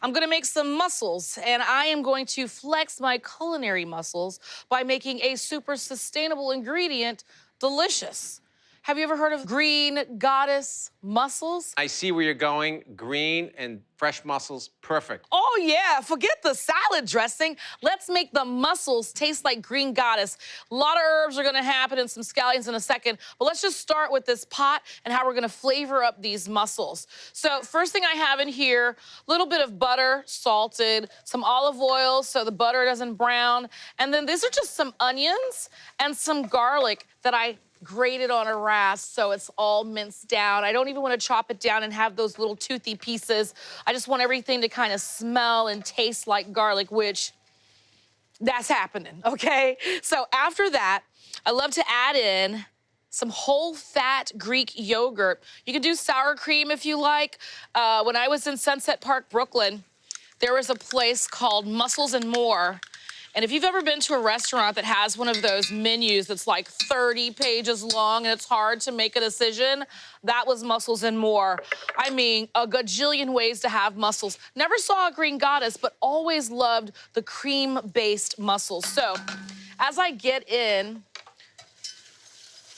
I'm gonna make some mussels, and I am going to flex my culinary muscles by making a super sustainable ingredient delicious. Have you ever heard of green goddess mussels? I see where you're going. Green and fresh mussels, perfect. Oh yeah, forget the salad dressing. Let's make the mussels taste like green goddess. A lot of herbs are gonna happen and some scallions in a second, but let's just start with this pot and how we're gonna flavor up these mussels. So first thing I have in here, a little bit of butter, salted, some olive oil so the butter doesn't brown, and then these are just some onions and some garlic that I grated on a rasp so it's all minced down. I don't even want to chop it down and have those little toothy pieces. I just want everything to kind of smell and taste like garlic, which that's happening, okay? So after that, I love to add in some whole fat Greek yogurt. You can do sour cream if you like. When I was in Sunset Park, Brooklyn, there was a place called Mussels and More. And if you've ever been to a restaurant that has one of those menus that's like 30 pages long and it's hard to make a decision, that was Mussels and More. I mean, a gajillion ways to have mussels. Never saw a green goddess, but always loved the cream-based mussels. So as I get in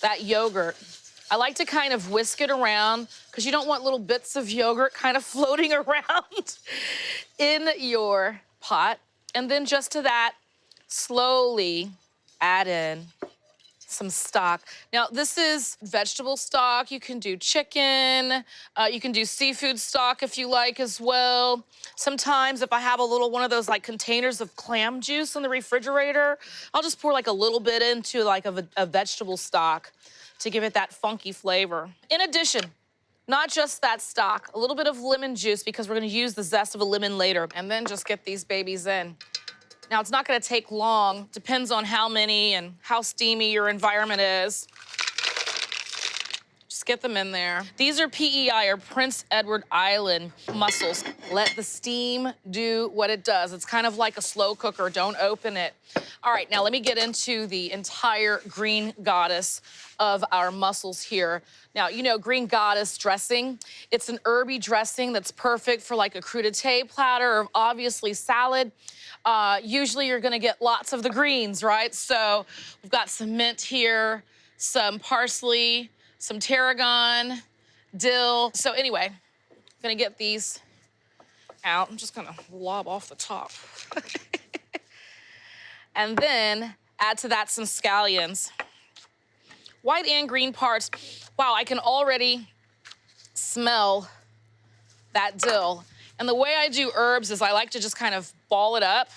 that yogurt, I like to kind of whisk it around because you don't want little bits of yogurt kind of floating around in your pot. And then just to that, slowly add in some stock. Now, this is vegetable stock. You can do chicken. You can do seafood stock if you like as well. Sometimes if I have a little one of those like containers of clam juice in the refrigerator, I'll just pour like a little bit into like a vegetable stock to give it that funky flavor. In addition, not just that stock, a little bit of lemon juice because we're gonna use the zest of a lemon later, and then just get these babies in. Now, it's not gonna take long, depends on how many and how steamy your environment is. Just get them in there. These are PEI, or Prince Edward Island mussels. Let the steam do what it does. It's kind of like a slow cooker, don't open it. All right, now let me get into the entire green goddess of our mussels here. Now, you know, green goddess dressing, it's an herby dressing that's perfect for like a crudité platter or obviously salad. Usually you're gonna get lots of the greens, right? So we've got some mint here, some parsley, some tarragon, dill. So anyway, I'm gonna get these out. I'm just gonna lob off the top. And then add to that some scallions. White and green parts. Wow, I can already smell that dill. And the way I do herbs is I like to just kind of ball it up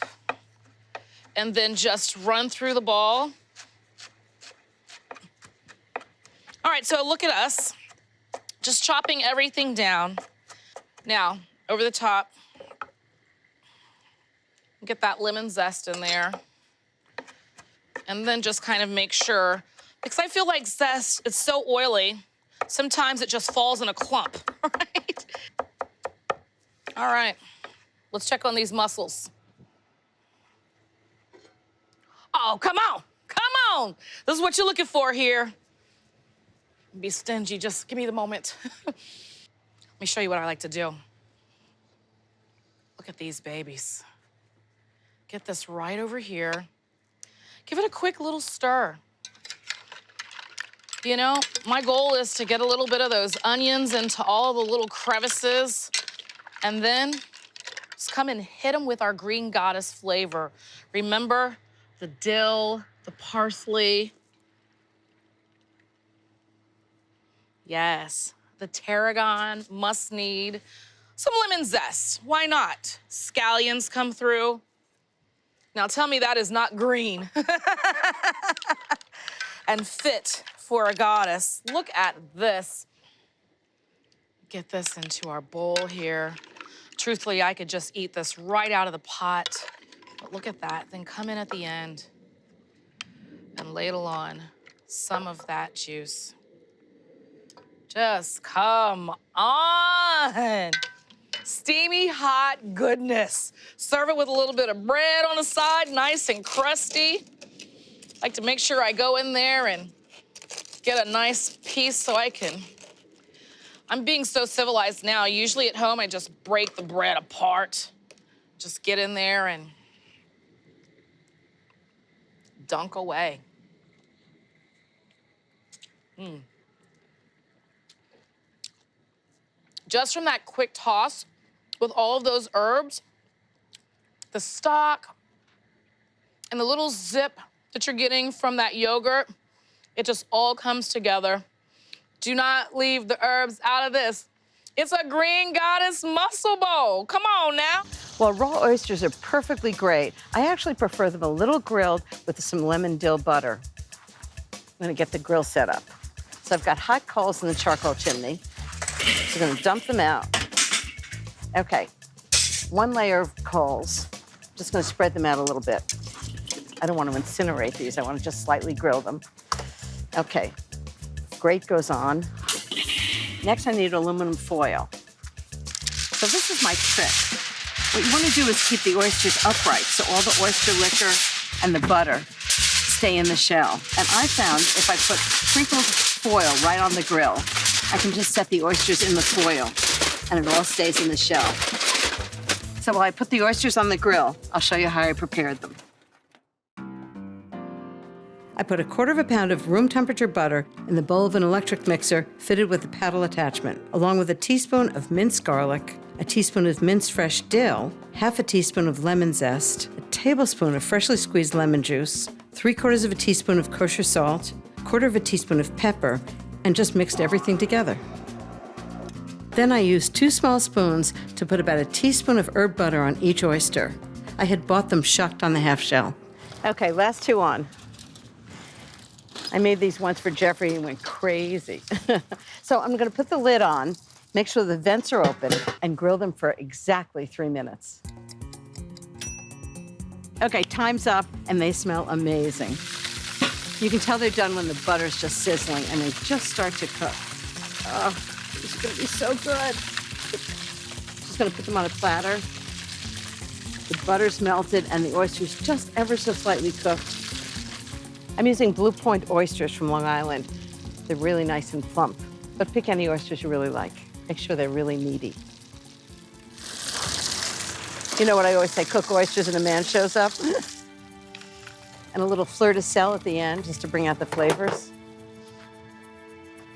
and then just run through the ball. All right, so look at us, just chopping everything down. Now, over the top, get that lemon zest in there. And then just kind of make sure, because I feel like zest, it's so oily, sometimes it just falls in a clump, right? All right, let's check on these mussels. Oh, come on, come on. This is what you're looking for here. Be stingy, just give me the moment. Let me show you what I like to do. Look at these babies. Get this right over here. Give it a quick little stir. You know, my goal is to get a little bit of those onions into all the little crevices, and then just come and hit them with our green goddess flavor. Remember the dill, the parsley. Yes, the tarragon must need some lemon zest. Why not? Scallions come through. Now tell me that is not green and fit for a goddess. Look at this. Get this into our bowl here. Truthfully, I could just eat this right out of the pot. But look at that, then come in at the end and ladle on some of that juice. Just come on. Steamy, hot goodness. Serve it with a little bit of bread on the side, nice and crusty. Like to make sure I go in there and get a nice piece so I can. I'm being so civilized now. Usually at home, I just break the bread apart. Just get in there and dunk away. Just from that quick toss with all of those herbs, the stock, and the little zip that you're getting from that yogurt, it just all comes together. Do not leave the herbs out of this. It's a Green Goddess mussel bowl. Come on now. Well, raw oysters are perfectly great. I actually prefer them a little grilled with some lemon dill butter. I'm gonna get the grill set up. So I've got hot coals in the charcoal chimney. So I'm gonna dump them out. Okay, 1 layer of coals. Just gonna spread them out a little bit. I don't want to incinerate these. I want to just slightly grill them. Okay, grate goes on. Next, I need aluminum foil. So this is my trick. What you want to do is keep the oysters upright so all the oyster liquor and the butter stay in the shell. And I found if I put sprinkled foil right on the grill, I can just set the oysters in the foil and it all stays in the shell. So while I put the oysters on the grill, I'll show you how I prepared them. I put 1/4 pound of room temperature butter in the bowl of an electric mixer fitted with a paddle attachment, along with a teaspoon of minced garlic, a teaspoon of minced fresh dill, 1/2 teaspoon of lemon zest, a tablespoon of freshly squeezed lemon juice, 3/4 teaspoon of kosher salt, 1/4 teaspoon of pepper, and just mixed everything together. Then I used 2 small spoons to put about a teaspoon of herb butter on each oyster. I had bought them shucked on the half shell. Okay, last 2 on. I made these once for Geoffrey. He went crazy. So I'm gonna put the lid on, make sure the vents are open, and grill them for exactly 3 minutes. Okay, time's up, and they smell amazing. You can tell they're done when the butter's just sizzling and they just start to cook. Oh, this is gonna be so good. Just gonna put them on a platter. The butter's melted and the oysters just ever so slightly cooked. I'm using Blue Point oysters from Long Island. They're really nice and plump, but pick any oysters you really like. Make sure they're really meaty. You know what I always say, cook oysters and a man shows up. And a little fleur de sel at the end, just to bring out the flavors.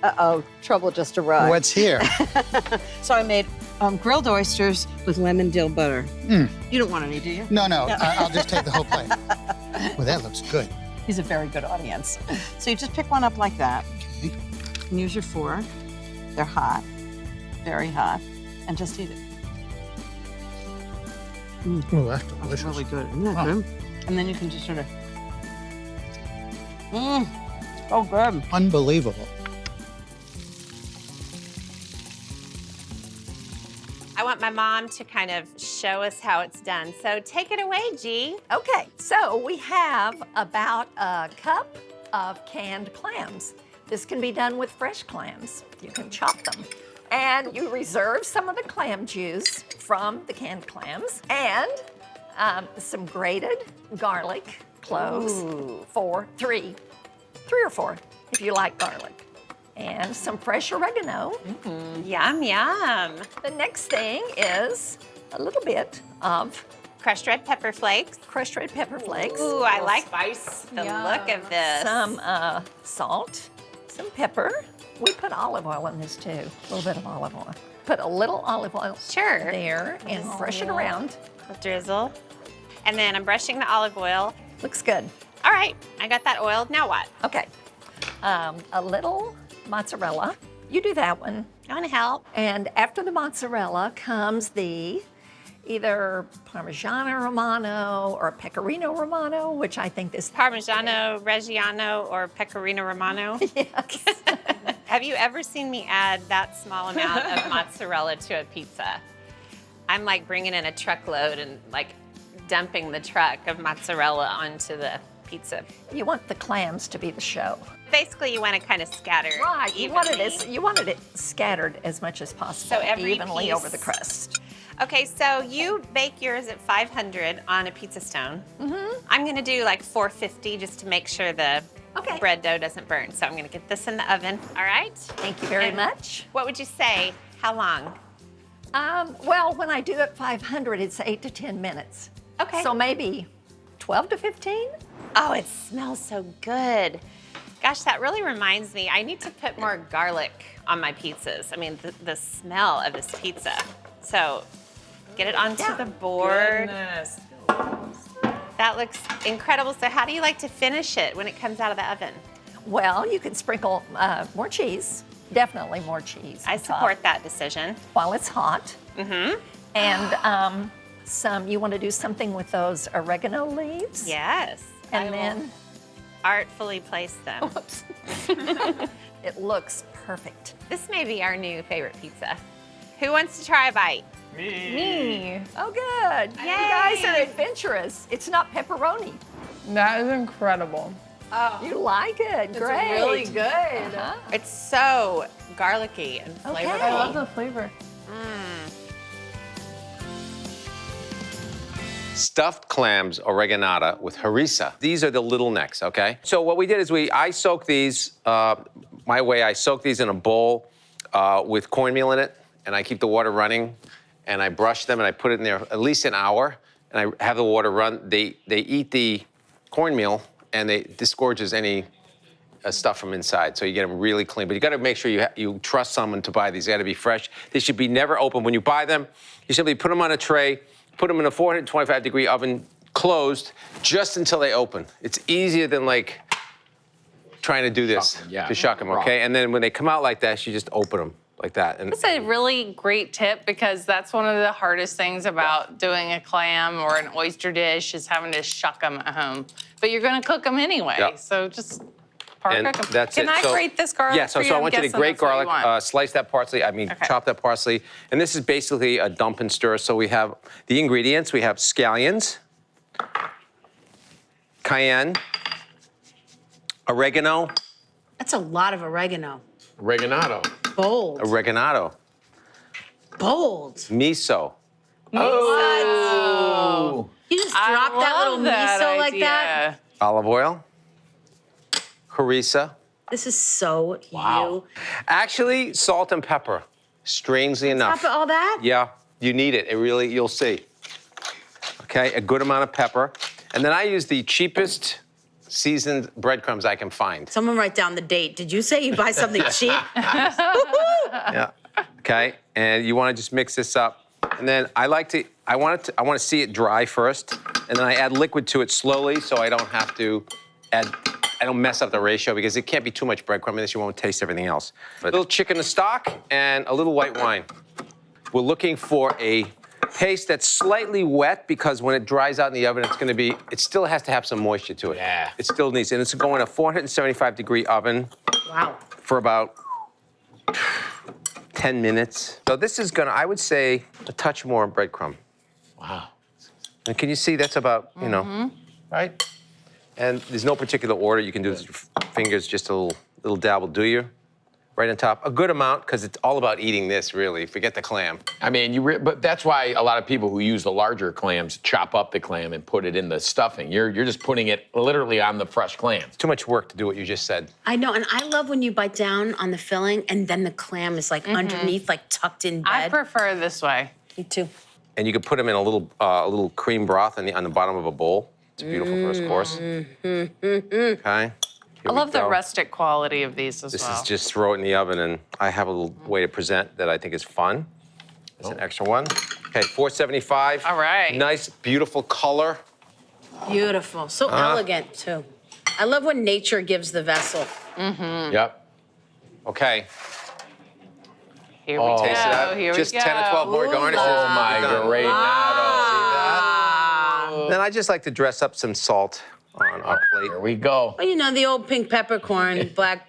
Uh-oh, trouble just arrived. What's here? So I made grilled oysters with lemon dill butter. You don't want any, do you? No, I'll just take the whole plate. Well, that looks good. He's a very good audience. So you just pick one up like that. Okay. And use your fork. They're hot, very hot, and just eat it. Oh, that's delicious. That's really good, isn't that good? And then you can just sort of, so good. Unbelievable. I want my mom to kind of show us how it's done. So take it away, G. Okay, so we have about a cup of canned clams. This can be done with fresh clams. You can chop them. And you reserve some of the clam juice from the canned clams and some grated garlic cloves. Three or four if you like garlic. And some fresh oregano. Yum, yum. The next thing is a little bit of Crushed red pepper flakes. crushed red pepper flakes. Ooh, I like the look of this. Some salt, some pepper. We put olive oil in this too, a little bit of olive oil. Put a little olive oil there and brush it around. A drizzle. And then I'm brushing the olive oil. Looks good. All right, I got that oiled. Now what? Okay, a little mozzarella. You do that one. I want to help. And after the mozzarella comes the either Parmigiano Romano or Pecorino Romano, which I think is Parmigiano Reggiano or Pecorino Romano. Yes. Have you ever seen me add that small amount of mozzarella to a pizza? I'm like bringing in a truckload and like dumping the truck of mozzarella onto the pizza. You want the clams to be the show. Basically, you want to kind of scatter Right, you wanted evenly. it scattered as much as possible, So every evenly piece- over the crust. Okay, so you bake yours at 500 on a pizza stone. I'm gonna do like 450 just to make sure the Okay. bread dough doesn't burn. So I'm gonna get this in the oven, all right? Thank you very And much. What would you say, how long? Well, when I do it 500, it's 8 to 10 minutes. Okay. So maybe 12 to 15? Oh, it smells so good. Gosh, that really reminds me, I need to put more garlic on my pizzas. I mean, the smell of this pizza. So get it onto the board. Goodness. That looks incredible. So how do you like to finish it when it comes out of the oven? Well, you can sprinkle more cheese. Definitely more cheese. I on top support that decision. while it's hot. Mm-hmm. And you want to do something with those oregano leaves. Yes. And I then, will artfully place them. whoops. It looks perfect. This may be our new favorite pizza. Who wants to try a bite? Me. Oh, good. You guys are adventurous. It's not pepperoni. That is incredible. You like it. Great. really good. Uh-huh. It's so garlicky and Okay. flavorful. I love the flavor. Stuffed clams, oreganata with harissa. These are the little necks, okay? So what we did is I soak these, my way, I soak these in a bowl with cornmeal in it, and I keep the water running, and I brush them, and I put it in there at least an hour, and I have the water run. They eat the cornmeal, and it disgorges any stuff from inside, so you get them really clean. But you gotta make sure you trust someone to buy these. They gotta be fresh. They should be never open. When you buy them, you simply put them on a tray, put them in a 425-degree oven, closed, just until they open. It's easier than like trying to do this, to shuck them, okay? And then when they come out like that, you just open them like that. And That's a really great tip because that's one of the hardest things about doing a clam or an oyster dish is having to shuck them at home. But you're going to cook them anyway, Yeah. so just par and cook them. that's Can it. I So- grate this garlic Yeah, so for you? I I'm want you to guessing grate that's what you garlic, want. slice that parsley, Okay. chop that parsley. And this is basically a dump and stir. So we have the ingredients. We have scallions, cayenne, oregano, That's a lot of oregano. Oreganato. Bold. oreganato, Bold. miso, Oh. You just drop that little miso like that. olive oil, harissa. This is so you. Actually, salt and pepper, strangely enough. Top of all that? Yeah, you need it. It really, you'll see. Okay, a good amount of pepper. And then I use the cheapest seasoned breadcrumbs I can find. Someone write down the date. Did you say you buy something cheap? Yeah. Okay, and you want to just mix this up. And then I want to see it dry first, and then I add liquid to it slowly so I don't have to I don't mess up the ratio because it can't be too much breadcrumb in this, you won't taste everything else. A little chicken to stock and a little white wine. We're looking for a paste that's slightly wet because when it dries out in the oven, it still has to have some moisture to it. Yeah. It still needs, and it's going in a 475-degree oven Wow. for about 10 minutes. So this is gonna, I would say, a touch more breadcrumb. Wow. And can you see that's about, right? And there's no particular order. You can do this with your fingers, just a little dab will do you. Right on top, a good amount, because it's all about eating this, really. Forget the clam. I mean, but that's why a lot of people who use the larger clams chop up the clam and put it in the stuffing. You're just putting it literally on the fresh clams. Too much work to do what you just said. I know, and I love when you bite down on the filling and then the clam is like underneath, like tucked in I bed. prefer this way. Me too. And you could put them in a little cream broth on the bottom of a bowl. It's a beautiful first course. Okay. I love the rustic quality of these as This well. is just throw it in the oven, and I have a little way to present that I think is fun. It's an extra one. Okay, 475. All right. Nice, beautiful color. Beautiful. So elegant, too. I love when nature gives the vessel. Yep. Okay, Here we go. taste it out. Here Just we go. 10 to 12 more garnishes. Oh my We're done. great. Then I just like to dress up some salt on our plate. Here we go. Well, you know, the old pink peppercorn, black.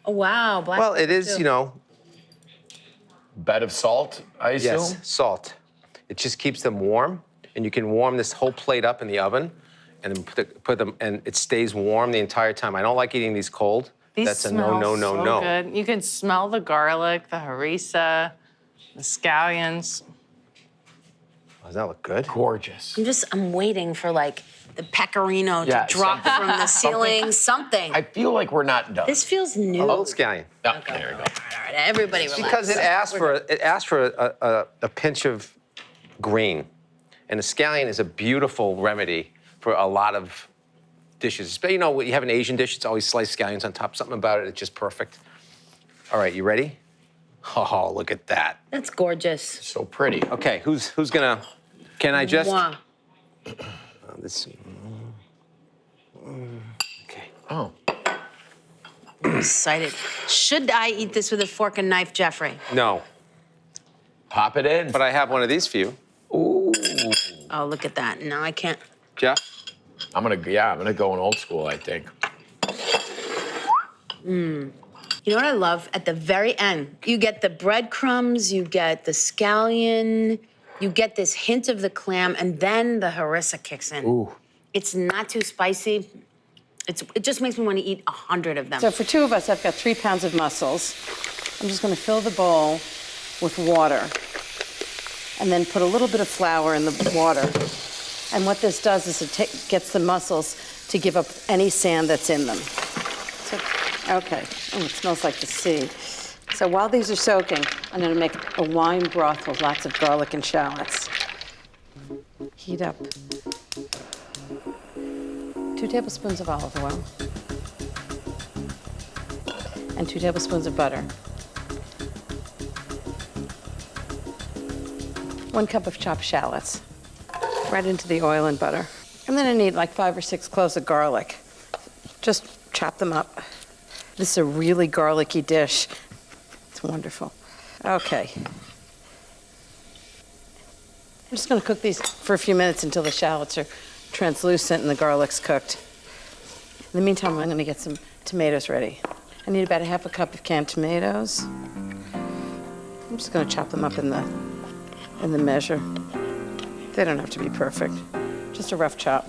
Oh, wow. Black Well, it is, too. Bed of salt, I assume. Yes, salt. It just keeps them warm, and you can warm this whole plate up in the oven, and then put them, and it stays warm the entire time. I don't like eating these cold. These That's a no, no, no, smell no. so good. You can smell the garlic, the harissa, the scallions. Does that look good? Gorgeous. I'm waiting for like the pecorino Yeah, to drop something. from the ceiling, something. I feel like we're not done. This feels new. Old scallion. Oh, there you go. All right, everybody relax. Because it asks for a pinch of green, and the scallion is a beautiful remedy for a lot of dishes. But you know, when you have an Asian dish, it's always sliced scallions on top. Something about it, it's just perfect. All right, you ready? Oh, look at that. That's gorgeous. So pretty. Okay, who's gonna? Can I just? Mwah. Let's see. Okay. Oh. I'm excited. Should I eat this with a fork and knife, Geoffrey? No, Pop it in. but I have one of these for you. Ooh. Oh, look at that. No, I can't. Jeff? I'm gonna go in old school, I think. You know what I love? At the very end, you get the breadcrumbs, you get the scallion, you get this hint of the clam, and then the harissa kicks in. Ooh. It's not too spicy. It just makes me want to eat 100 of them. So for 2 of us, I've got 3 pounds of mussels. I'm just going to fill the bowl with water and then put a little bit of flour in the water. And what this does is it gets the mussels to give up any sand that's in them. So, okay. Oh, it smells like the sea. So while these are soaking, I'm going to make a wine broth with lots of garlic and shallots. Heat up 2 tablespoons of olive oil and 2 tablespoons of butter. 1 cup of chopped shallots, right into the oil and butter. And then I need like 5 or 6 cloves of garlic. Just chop them up. This is a really garlicky dish. It's wonderful. Okay. I'm just gonna cook these for a few minutes until the shallots are translucent and the garlic's cooked. In the meantime, I'm gonna get some tomatoes ready. I need about 1/2 cup of canned tomatoes. I'm just gonna chop them up in the measure. They don't have to be perfect, just a rough chop.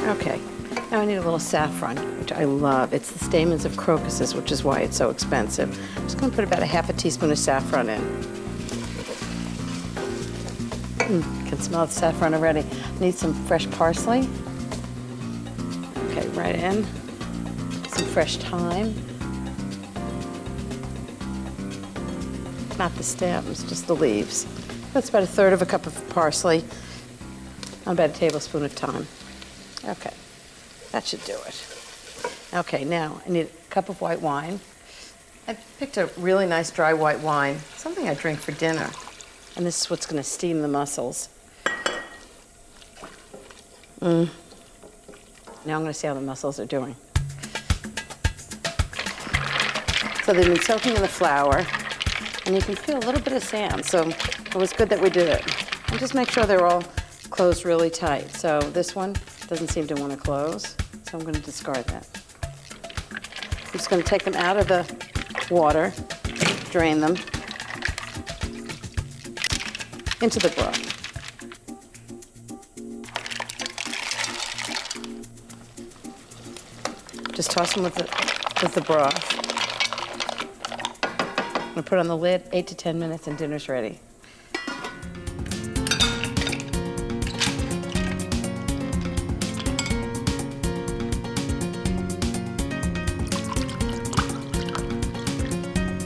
Okay, now I need a little saffron, which I love. It's the stamens of crocuses, which is why it's so expensive. I'm just gonna put about 1/2 teaspoon of saffron in. I can smell the saffron already. I need some fresh parsley. Okay, right in. Some fresh thyme. Not the stems, just the leaves. That's about 1/3 cup of parsley and about 1 tablespoon of thyme. Okay, that should do it. Okay, now I need a cup of white wine. I picked a really nice dry white wine, something I drink for dinner. And this is what's gonna steam the mussels. Now I'm gonna see how the mussels are doing. So they've been soaking in the flour, and you can feel a little bit of sand, so it was good that we did it. And just make sure they're all closed really tight. So this one doesn't seem to want to close, so I'm going to discard that. I'm just going to take them out of the water, drain them into the broth. Just toss them with the broth. I'm going to put on the lid, 8 to 10 minutes, and dinner's ready.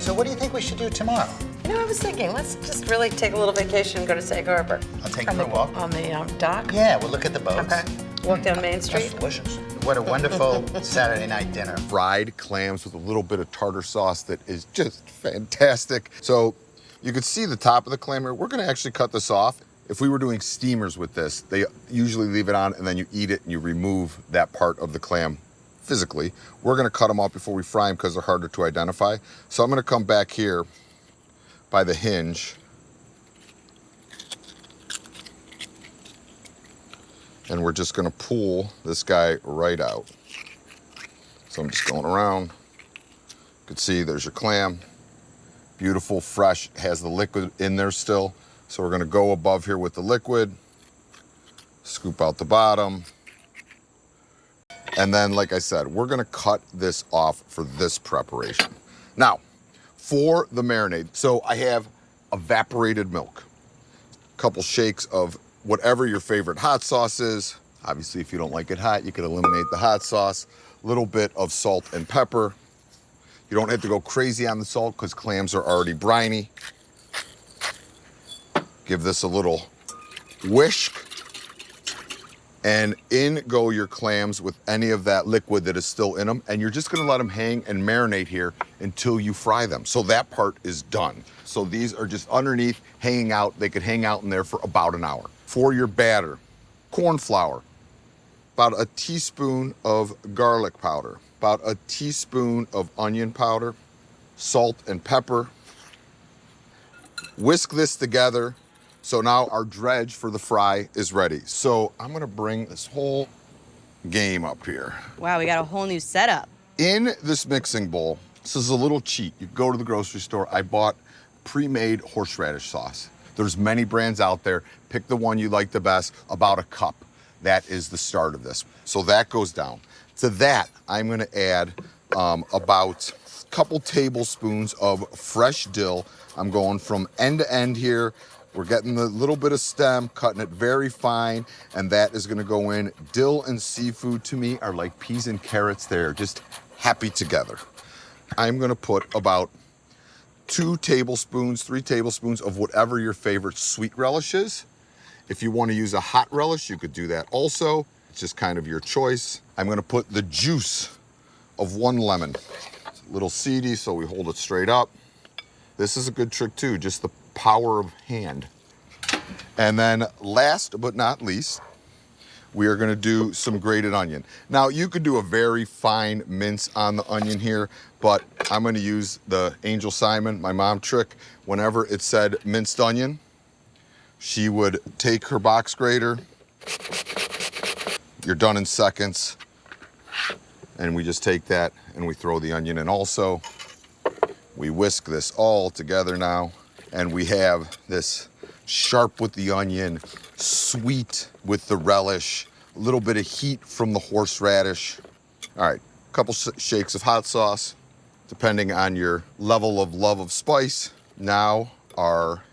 So what do you think we should do tomorrow? You know, I was thinking, let's just really take a little vacation and go to Sag Harbor. I'll take you for a walk. On the dock? Yeah, we'll look at the boats. Okay. Walk down Main That's Street? delicious. What a wonderful Saturday night dinner. Fried clams with a little bit of tartar sauce that is just fantastic. So you can see the top of the clam here. We're gonna actually cut this off. If we were doing steamers with this, they usually leave it on and then you eat it and you remove that part of the clam physically. We're gonna cut them off before we fry them because they're harder to identify. So I'm gonna come back here by the hinge and we're just gonna pull this guy right out. So I'm just going around. You can see there's your clam. Beautiful, fresh, has the liquid in there still. So we're gonna go above here with the liquid, scoop out the bottom. And then, like I said, we're gonna cut this off for this preparation. Now, for the marinade, so I have evaporated milk, couple shakes of whatever your favorite hot sauce is. Obviously, if you don't like it hot, you can eliminate the hot sauce. A little bit of salt and pepper. You don't have to go crazy on the salt because clams are already briny. Give this a little whisk. And in go your clams with any of that liquid that is still in them. And you're just gonna let them hang and marinate here until you fry them. So that part is done. So these are just underneath, hanging out. They could hang out in there for about an hour. For your batter, corn flour, about a teaspoon of garlic powder, about a teaspoon of onion powder, salt and pepper. Whisk this together. So now our dredge for the fry is ready. So I'm gonna bring this whole game up here. Wow, we got a whole new setup. In this mixing bowl, this is a little cheat. You go to the grocery store, I bought pre-made horseradish sauce. There's many brands out there. Pick the one you like the best, about a cup. That is the start of this. So that goes down. To that, I'm gonna add about a couple tablespoons of fresh dill. I'm going from end to end here. We're getting the little bit of stem, cutting it very fine, and that is gonna go in. Dill and seafood to me are like peas and carrots. They're just happy together. I'm gonna put about 2 tablespoons, 3 tablespoons of whatever your favorite sweet relish is. If you wanna use a hot relish, you could do that also. It's just kind of your choice. I'm gonna put the juice of 1 lemon. It's a little seedy, so we hold it straight up. This is a good trick too, just the power of hand. And then last but not least, we are gonna do some grated onion. Now you could do a very fine mince on the onion here, but I'm gonna use the Angel Symon, my mom trick. Whenever it said minced onion, she would take her box grater. You're done in seconds. And we just take that and we throw the onion in also. We whisk this all together now. And we have this sharp with the onion, sweet with the relish, a little bit of heat from the horseradish. All right, a couple shakes of hot sauce, depending on your level of love of spice. Now our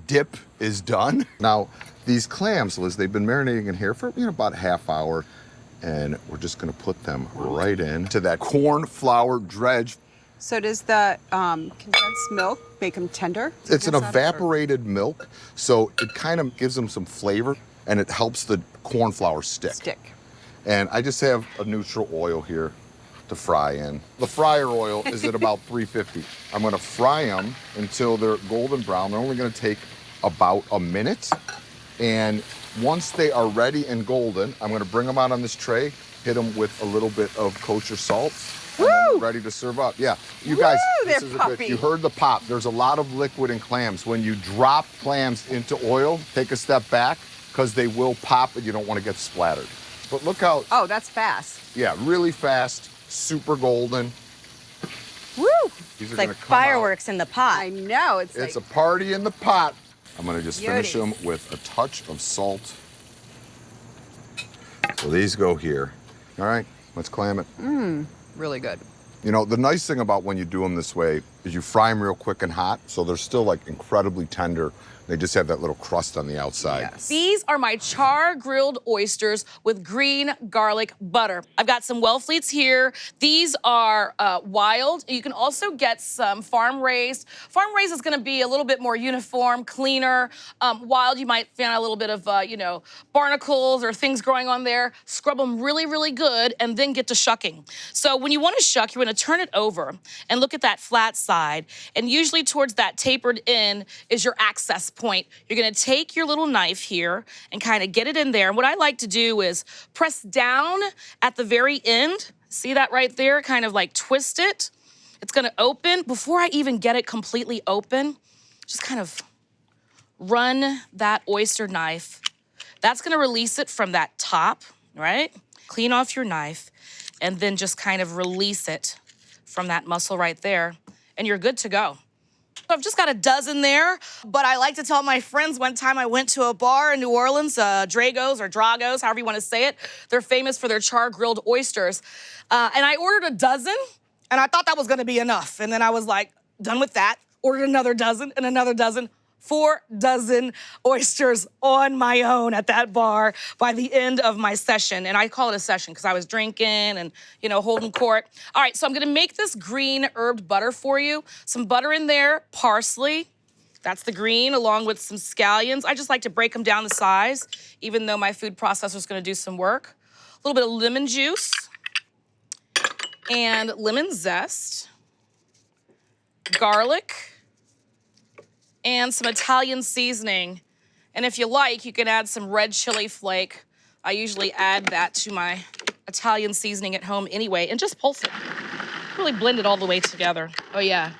dip is done. Now these clams, Liz, they've been marinating in here for about a half hour, and we're just gonna put them right into that corn flour dredge. So does the condensed milk make them tender? It's an evaporated milk, so it kind of gives them some flavor, and it helps the corn flour stick. And I just have a neutral oil here to fry in. The fryer oil is at about 350. I'm gonna fry them until they're golden brown. They're only gonna take about a minute. And once they are ready and golden, I'm gonna bring them out on this tray, hit them with a little bit of kosher salt, and then we're ready to serve up. Yeah, you guys, this is a good, you heard the pop. There's a lot of liquid in clams. When you drop clams into oil, take a step back, because they will pop and you don't want to get splattered. But look how. Oh, that's fast. Yeah, really fast, super golden. Woo! These It's like fireworks in the pot. I know, It's a party in the pot. I'm gonna just finish them with a touch of salt. So these go here. All right, let's clam it. Really good. You know, the nice thing about when you do them this way is you fry them real quick and hot, so they're still like incredibly tender. They just have that little crust on the outside. Yes. These are my char-grilled oysters with green garlic butter. I've got some Wellfleets here. These are wild. You can also get some farm-raised. Farm-raised is gonna be a little bit more uniform, cleaner. Wild, you might find a little bit of, barnacles or things growing on there. Scrub them really, really good and then get to shucking. So when you wanna shuck, you're gonna turn it over and look at that flat side. And usually towards that tapered end is your access point. You're gonna take your little knife here and kind of get it in there. And what I like to do is press down at the very end. See that right there? Kind of like twist it. It's gonna open. Before I even get it completely open, just kind of run that oyster knife. That's gonna release it from that top, right? Clean off your knife and then just kind of release it from that mussel right there, and you're good to go. I've just got a dozen there, but I like to tell my friends one time I went to a bar in New Orleans, Drago's or Drago's, however you want to say it. They're famous for their char-grilled oysters. And I ordered a dozen, and I thought that was gonna be enough. And then I was like, done with that, ordered another dozen and another dozen. 4 dozen oysters on my own at that bar by the end of my session. And I call it a session because I was drinking and, holding court. All right, so I'm gonna make this green herbed butter for you. Some butter in there, parsley. That's the green, along with some scallions. I just like to break them down to size, even though my food processor's gonna do some work. A little bit of lemon juice and lemon zest, garlic, and some Italian seasoning. And if you like, you can add some red chili flake. I usually add that to my Italian seasoning at home anyway, and just pulse it. Really blend it all the way together. Oh yeah.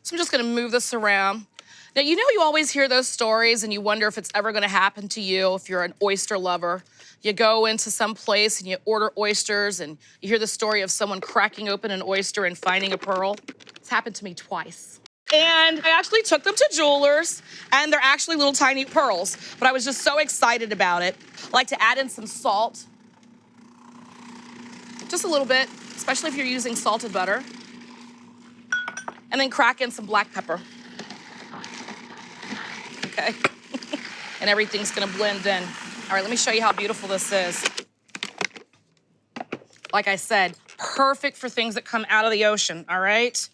So I'm just gonna move this around. Now, you always hear those stories and you wonder if it's ever gonna happen to you if you're an oyster lover. You go into some place and you order oysters and you hear the story of someone cracking open an oyster and finding a pearl. It's happened to me twice. And I actually took them to jewelers, and they're actually little tiny pearls, but I was just so excited about it. I like to add in some salt, just a little bit, especially if you're using salted butter, and then crack in some black pepper. Okay, and everything's gonna blend in. All right, let me show you how beautiful this is. Like I said, perfect for things that come out of the ocean, all right?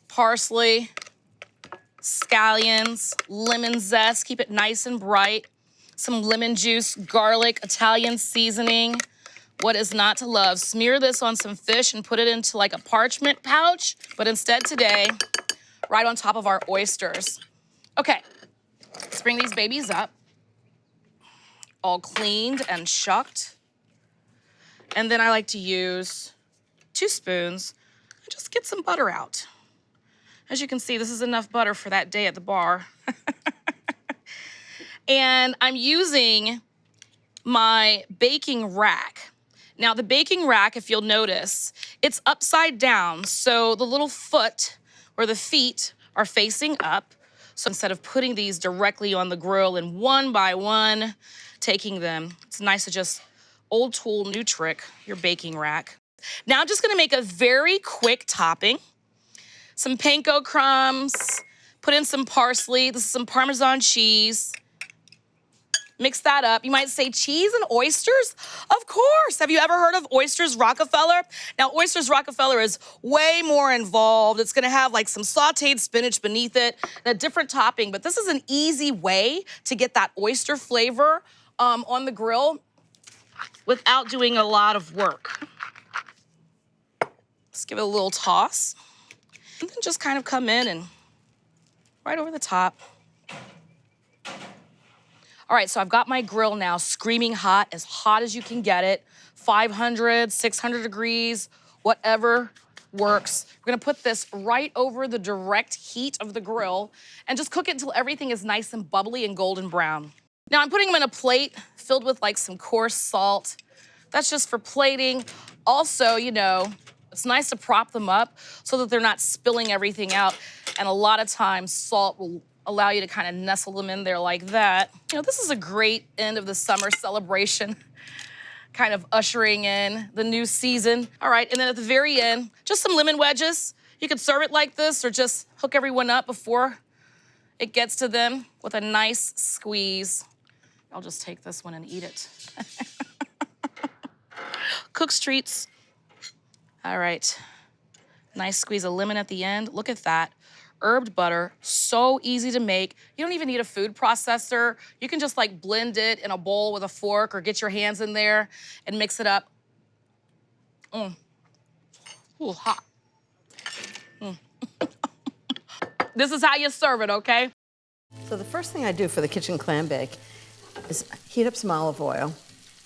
Parsley, scallions, lemon zest, keep it nice and bright, some lemon juice, garlic, Italian seasoning. What is not to love? Smear this on some fish and put it into like a parchment pouch, but instead today, right on top of our oysters. Okay, let's bring these babies up, all cleaned and shucked. And then I like to use 2 spoons and just get some butter out. As you can see, this is enough butter for that day at the bar. And I'm using my baking rack. Now, the baking rack, if you'll notice, it's upside down. So the little foot or the feet are facing up. So instead of putting these directly on the grill and one by one taking them, it's nice to just old tool, new trick, your baking rack. Now I'm just gonna make a very quick topping. Some panko crumbs, put in some parsley. This is some Parmesan cheese. Mix that up. You might say cheese and oysters? Of course. Have you ever heard of Oysters Rockefeller? Now, Oysters Rockefeller is way more involved. It's gonna have like some sauteed spinach beneath it and a different topping, but this is an easy way to get that oyster flavor on the grill without doing a lot of work. Let's give it a little toss. And then just kind of come in and right over the top. All right, so I've got my grill now screaming hot as you can get it. 500, 600 degrees, whatever works. We're gonna put this right over the direct heat of the grill and just cook it until everything is nice and bubbly and golden brown. Now I'm putting them in a plate filled with like some coarse salt. That's just for plating. Also, it's nice to prop them up so that they're not spilling everything out. And a lot of times salt will allow you to kind of nestle them in there like that. This is a great end of the summer celebration, kind of ushering in the new season. All right, and then at the very end, just some lemon wedges. You could serve it like this or just hook everyone up before it gets to them with a nice squeeze. I'll just take this one and eat it. Cook's treats. All right, nice squeeze of lemon at the end. Look at that. Herbed butter, so easy to make. You don't even need a food processor. You can just like blend it in a bowl with a fork or get your hands in there and mix it up. Ooh, hot. This is how you serve it, okay? So the first thing I do for the kitchen clam bake is heat up some olive oil,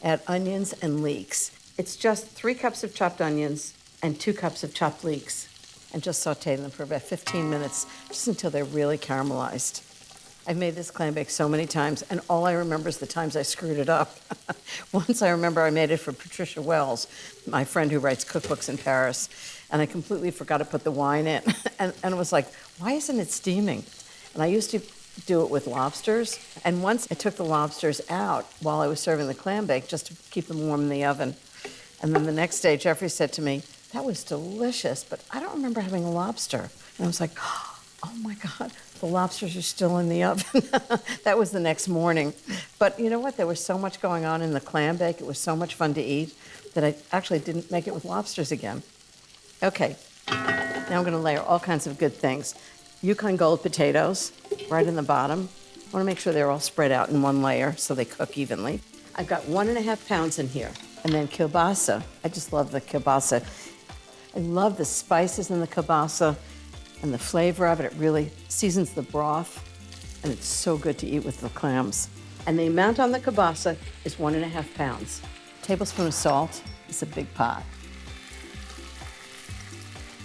add onions and leeks. It's just 3 cups of chopped onions and 2 cups of chopped leeks, and just saute them for about 15 minutes, just until they're really caramelized. I've made this clam bake so many times, and all I remember is the times I screwed it up. Once I remember I made it for Patricia Wells, my friend who writes cookbooks in Paris, and I completely forgot to put the wine in. and it was like, why isn't it steaming? And I used to do it with lobsters, and once I took the lobsters out while I was serving the clam bake just to keep them warm in the oven. And then the next day, Geoffrey said to me, that was delicious, but I don't remember having a lobster. And I was like, Oh my God, the lobsters are still in the oven. That was the next morning. But you know what? There was so much going on in the Clambake. It was so much fun to eat that I actually didn't make it with lobsters again. Okay, now I'm gonna layer all kinds of good things. Yukon Gold potatoes right in the bottom. I wanna make sure they're all spread out in one layer so they cook evenly. I've got 1.5 pounds in here. And then kielbasa. I just love the kielbasa. I love the spices in the kielbasa and the flavor of it. It really seasons the broth, and it's so good to eat with the clams. And the amount on the kielbasa is 1.5 pounds. A tablespoon of salt. It's a big pot.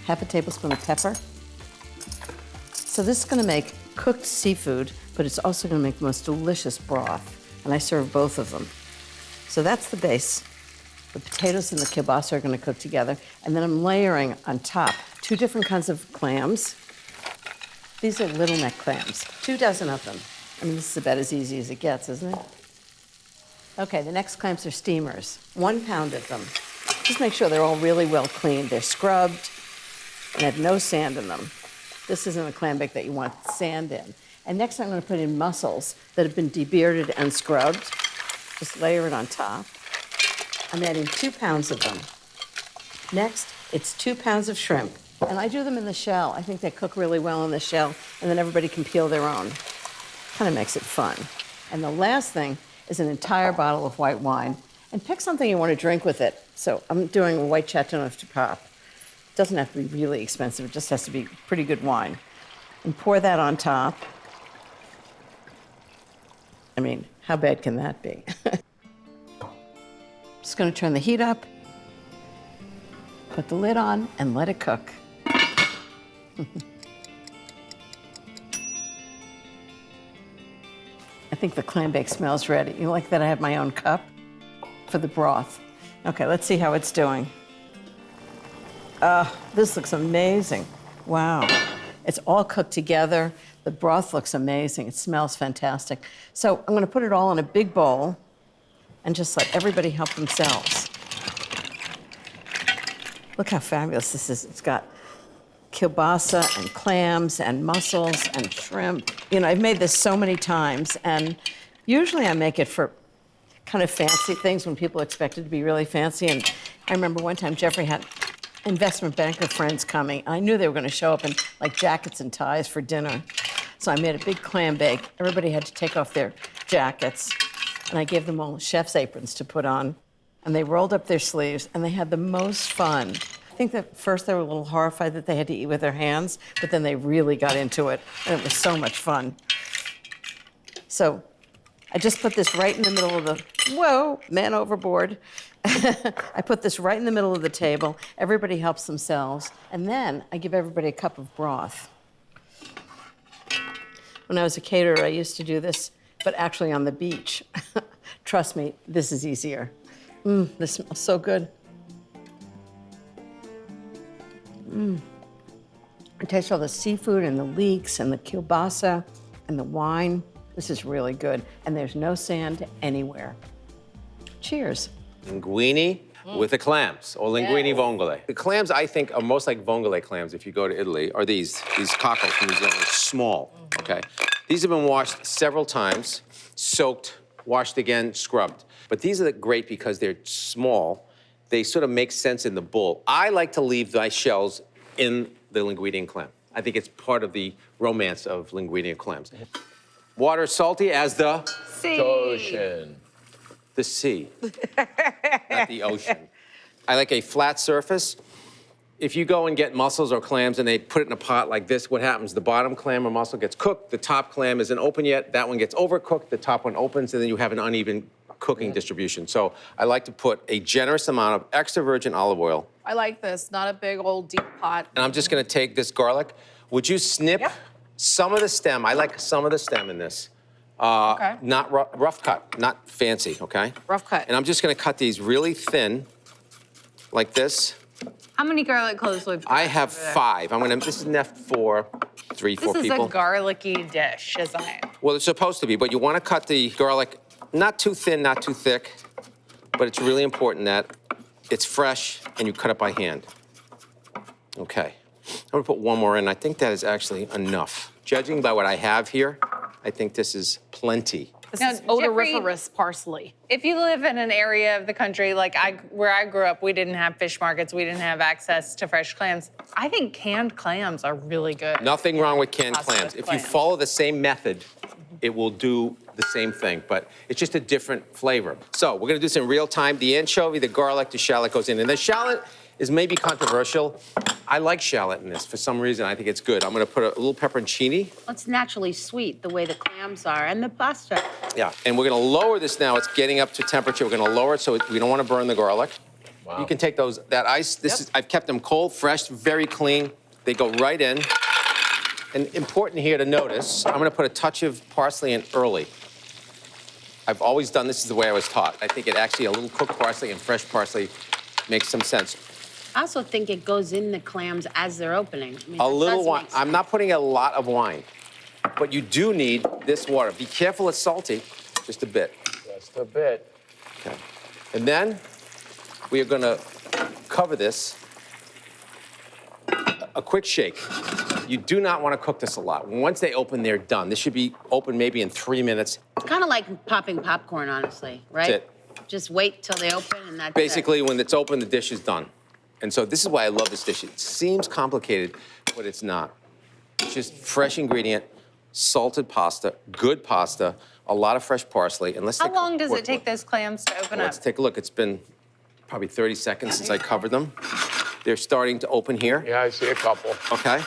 Half a tablespoon of pepper. So this is gonna make cooked seafood, but it's also gonna make the most delicious broth. And I serve both of them. So that's the base. The potatoes and the kielbasa are gonna cook together. And then I'm layering on top 2 different kinds of clams. These are little neck clams, 24 of them. I mean, this is about as easy as it gets, isn't it? Okay, the next clams are steamers, 1 pound of them. Just make sure they're all really well cleaned. They're scrubbed and have no sand in them. This isn't a clambake that you want sand in. And next I'm gonna put in mussels that have been debearded and scrubbed. Just layer it on top. I'm adding 2 pounds of them. Next, it's 2 pounds of shrimp. And I do them in the shell. I think they cook really well in the shell, and then everybody can peel their own. Kind of makes it fun. And the last thing is an entire bottle of white wine. And pick something you want to drink with it. So I'm doing a white Chateauneuf du Pape. It doesn't have to be really expensive, it just has to be pretty good wine. And pour that on top. I mean, how bad can that be? Just gonna turn the heat up, put the lid on, and let it cook. I think the clambake smells ready. You like that I have my own cup for the broth? Okay, let's see how it's doing. This looks amazing. Wow. It's all cooked together. The broth looks amazing. It smells fantastic. So I'm gonna put it all in a big bowl and just let everybody help themselves. Look how fabulous this is. It's got kielbasa and clams and mussels and shrimp. You know, I've made this so many times, and usually I make it for kind of fancy things when people expect it to be really fancy. And I remember one time Geoffrey had investment banker friends coming. I knew they were gonna show up in like jackets and ties for dinner. So I made a big clam bake. Everybody had to take off their jackets. And I gave them all chef's aprons to put on. And they rolled up their sleeves, and they had the most fun. I think that first they were a little horrified that they had to eat with their hands, but then they really got into it, and it was so much fun. So I just put this right in the middle of the, whoa, man overboard. I put this right in the middle of the table. Everybody helps themselves. And then I give everybody a cup of broth. When I was a caterer, I used to do this, but actually on the beach. Trust me, this is easier. This smells so good. I taste all the seafood and the leeks and the kielbasa and the wine. This is really good. And there's no sand anywhere. Cheers. Linguini with the clams, or linguini vongole. The clams, I think, are most like vongole clams if you go to Italy, are these cockles from New Zealand, small, okay? These have been washed several times, soaked, washed again, scrubbed. But these are great because they're small. They sort of make sense in the bowl. I like to leave my shells in the linguine and clam. I think it's part of the romance of linguine and clams. Water salty as the Ocean. The sea, not the ocean. I like a flat surface. If you go and get mussels or clams and they put it in a pot like this, what happens? The bottom clam or mussel gets cooked, the top clam isn't open yet, that one gets overcooked, the top one opens, and then you have an uneven cooking distribution. So I like to put a generous amount of extra virgin olive oil. I like this, not a big old deep pot. And I'm just gonna take this garlic. Would you snip some of the stem? I like some of the stem in this. Okay. Not rough cut, not fancy, okay? Rough cut. And I'm just gonna cut these really thin, like this. How many garlic cloves would I have 5. This is enough for 3, 4 This is people. a garlicky dish, isn't it? Well, it's supposed to be, but you wanna cut the garlic not too thin, not too thick, but it's really important that it's fresh and you cut it by hand. Okay. gonna put one more in. I think that is actually enough. Judging by what I have here, I think this is plenty. This Now, is odoriferous parsley. If you live in an area of the country like where I grew up, we didn't have fish markets, we didn't have access to fresh clams. I think canned clams are really good. Nothing wrong with canned Pasta clams. If you clams. follow the same method, it will do the same thing, but it's just a different flavor. So we're gonna do this in real time. The anchovy, the garlic, the shallot goes in. And the shallot is maybe controversial. I like shallot in this. For some reason, I think it's good. I'm gonna put a little pepperoncini. Well, it's naturally sweet the way the clams are and the pasta. Yeah, and we're gonna lower this now. It's getting up to temperature. We're gonna lower it so we don't wanna burn the garlic. Wow. You can take that ice. I've kept them cold, fresh, very clean. They go right in. And important here to notice, I'm gonna put a touch of parsley in early. I've always done this is the way I was taught. I think it actually, a little cooked parsley and fresh parsley makes some sense. I also think it goes in the clams as they're opening. I mean, A that little does wine. make sense. I'm not putting a lot of wine, but you do need this water. Be careful it's salty, just a bit. Just a bit. Okay. And then we are gonna cover this. A quick shake. You do not want to cook this a lot. Once they open, they're done. This should be open maybe in 3 minutes. It's kind of like popping popcorn, honestly, right? That's it. Just wait till they open and that's Basically, when it's open, the dish is done. And so this is why I love this dish. It seems complicated, but it's not. It's just fresh ingredient, salted pasta, good pasta, a lot of fresh parsley. And let's How long does it take those clams to open up? Let's take a look. It's been probably 30 seconds since I covered them. They're starting to open here. Yeah, I see a couple. Okay.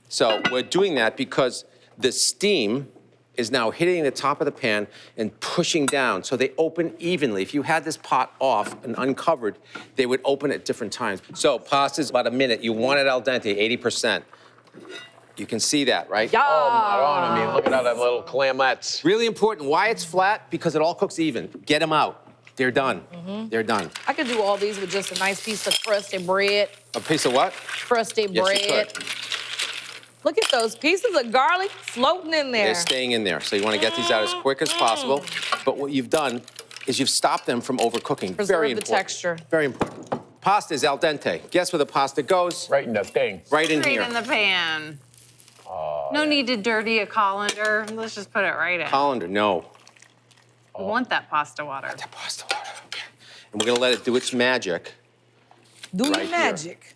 So we're doing that because the steam is now hitting the top of the pan and pushing down, so they open evenly. If you had this pot off and uncovered, they would open at different times. So pasta's about a minute. You want it al dente, 80%. You can see that, right? Yeah. Oh, Maron, I mean, look at all them little clamettes. Really important. Why it's flat? Because it all cooks even. Get them out. They're done. They're done. I could do all these with just a nice piece of crusty bread. A piece of what? Crusty Yes, bread. you could. Look at those pieces of garlic floating in there. They're staying in there. So you want to get these out as quick as possible. But what you've done is you've stopped them from overcooking. Preserve Very the important. texture. Very important. Pasta is al dente. Guess where the pasta goes? Right in the thing. Right in Straight here. in the pan. No need to dirty a colander. Let's just put it right in. Colander, no. We want that pasta water. That pasta water, okay. And we're gonna let it do its magic. Do right your here. magic.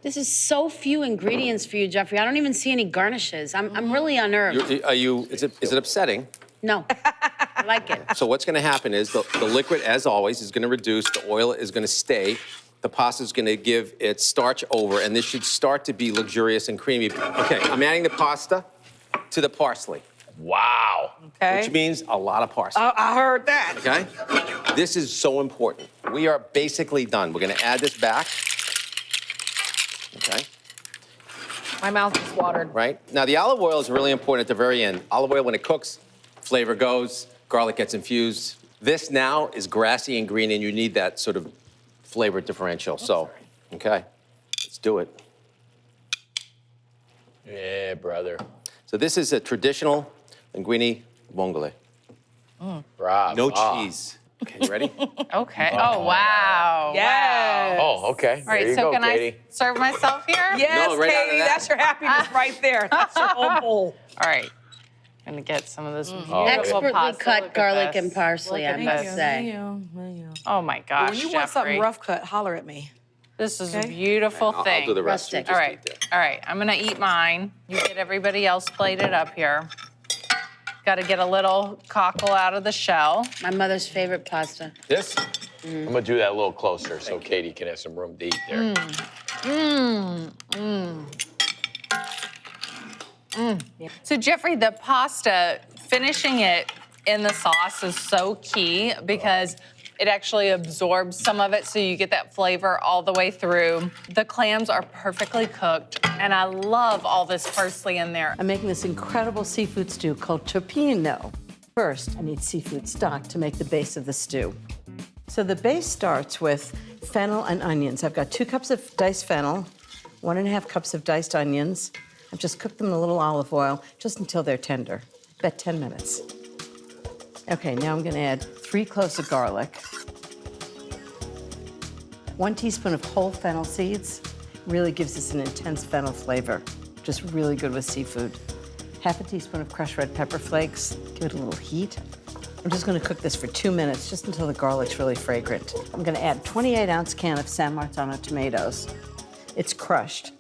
This is so few ingredients for you, Geoffrey. I don't even see any garnishes. I'm really unnerved. Is it upsetting? No, I like it. So what's gonna happen is the liquid, as always, is gonna reduce, the oil is gonna stay, the pasta is gonna give its starch over, and this should start to be luxurious and creamy. Okay, I'm adding the pasta to the parsley, Wow. Okay. which means a lot of parsley. I heard that. Okay? This is so important. We are basically done. We're gonna add this back. Okay, My mouth is watered. right? Now the olive oil is really important at the very end. Olive oil, when it cooks, flavor goes, garlic gets infused. This now is grassy and green, and you need that sort of flavor differential. So, okay, let's do it. Yeah, brother. So this is a traditional linguini vongole. Bravo. No cheese. Okay, you ready? Okay. Oh, wow. Yes. Oh, okay. All right, there you so go, can Katie. I serve myself here? Yes, No, right out of Katie, that. that's your happiness right there. That's your whole bowl. All right. I'm gonna get some of this beautiful Expertly pasta. Look cut at garlic this. and parsley, Look I at must this. say. Oh my gosh, When you want something Geoffrey. rough cut, holler at me. This is a Okay. beautiful I'll thing. do the rest. Rustic. You All just right, eat that. all right. I'm gonna eat mine. You get everybody else plated up here. Got to get a little cockle out of the shell. My mother's favorite pasta. This? I'm gonna do that a little closer so Katie can have some room to eat there. So Geoffrey, the pasta, finishing it in the sauce is so key because it actually absorbs some of it so you get that flavor all the way through. The clams are perfectly cooked and I love all this parsley in there. I'm making this incredible seafood stew called Chioppino. First, I need seafood stock to make the base of the stew. So the base starts with fennel and onions. I've got 2 cups of diced fennel, 1.5 cups of diced onions. I've just cooked them in a little olive oil just until they're tender, about 10 minutes. Okay, now I'm gonna add 3 cloves of garlic, 1 teaspoon of whole fennel seeds. Really gives us an intense fennel flavor. Just really good with seafood. Half a teaspoon of crushed red pepper flakes. Give it a little heat. I'm just gonna cook this for 2 minutes, just until the garlic's really fragrant. I'm gonna add 28-ounce can of San Marzano tomatoes. It's crushed.